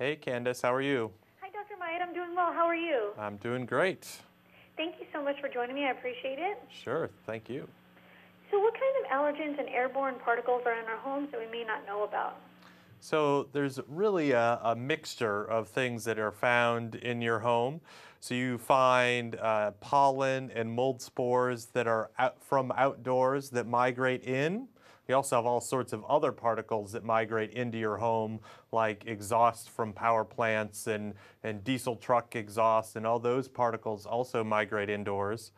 Hey Candace, how are you? Hi, Dr. Myatt. I'm doing well. How are you? I'm doing great. Thank you so much for joining me. I appreciate it. Sure, thank you. So what kind of allergens and airborne particles are in our homes that we may not know about? So there's really a mixture of things that are found in your home. So you find pollen and mold spores that are from outdoors that migrate in. We also have all sorts of other particles that migrate into your home, like exhaust from power plants and diesel truck exhaust, and all those particles also migrate indoors.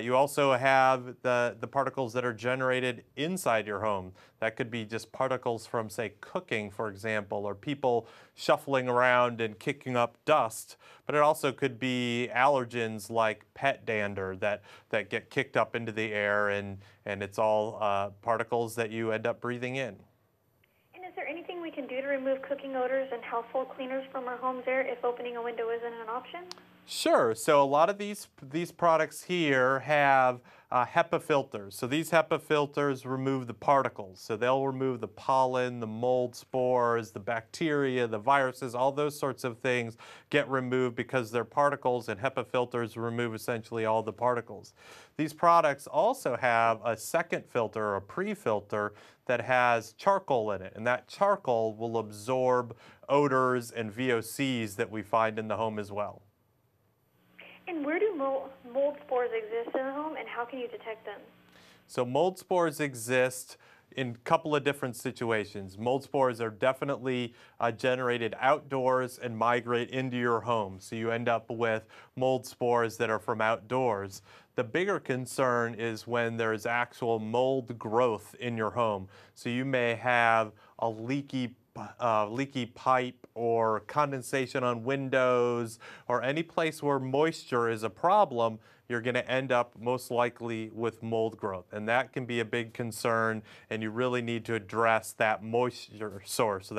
You also have the particles that are generated inside your home. That could be just particles from, say, cooking, for example, or people shuffling around and kicking up dust. But it also could be allergens like pet dander that get kicked up into the air, and it's all particles that you end up breathing in. And is there anything we can do to remove cooking odors and household cleaners from our home's air if opening a window isn't an option? Sure. So a lot of these products here have HEPA filters. So these HEPA filters remove the particles. So they'll remove the pollen, the mold spores, the bacteria, the viruses, all those sorts of things get removed because they're particles, and HEPA filters remove essentially all the particles. These products also have a second filter, or a pre-filter, that has charcoal in it, and that charcoal will absorb odors and VOCs that we find in the home as well. And where do mold spores exist in the home, and how can you detect them? So mold spores exist in a couple of different situations. Mold spores are definitely generated outdoors and migrate into your home. So you end up with mold spores that are from outdoors. The bigger concern is when there's actual mold growth in your home. So you may have a leaky pipe or condensation on windows, or any place where moisture is a problem. You're going to end up most likely with mold growth, and that can be a big concern, and you really need to address that moisture source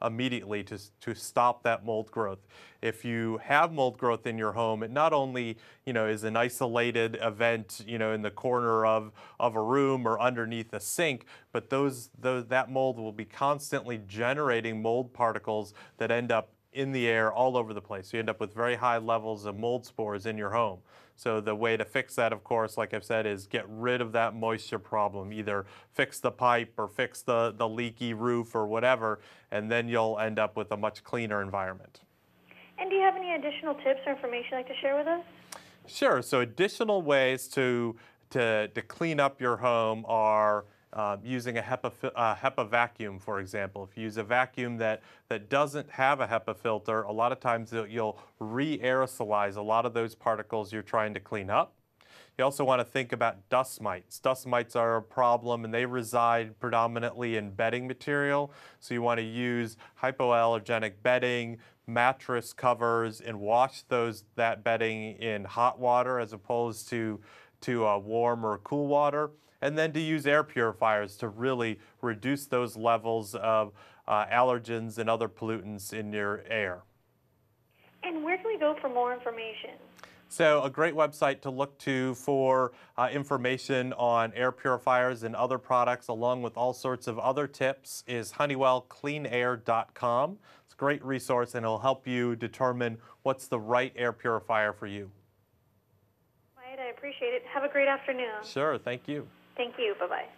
immediately to stop that mold growth. If you have mold growth in your home, it not only is an isolated event in the corner of a room or underneath a sink, but that mold will be constantly generating mold particles that end up in the air all over the place. So you end up with very high levels of mold spores in your home. So the way to fix that, of course, like I've said, is get rid of that moisture problem. Either fix the pipe or fix the leaky roof or whatever, and then you'll end up with a much cleaner environment. And do you have any additional tips or information you'd like to share with us? Sure. So additional ways to clean up your home are using a HEPA vacuum, for example. If you use a vacuum that doesn't have a HEPA filter, a lot of times you'll re-aerosolize a lot of those particles you're trying to clean up. You also want to think about dust mites. Dust mites are a problem, and they reside predominantly in bedding material. So you want to use hypoallergenic bedding, mattress covers, and wash that bedding in hot water as opposed to warm or cool water. And then to use air purifiers to really reduce those levels of allergens and other pollutants in your air. And where can we go for more information? So a great website to look to for information on air purifiers and other products, along with all sorts of other tips, is honeywellcleanair.com. It's a great resource, and it'll help you determine what's the right air purifier for you. Right, I appreciate it. Have a great afternoon. Sure, thank you. Thank you. Bye-bye.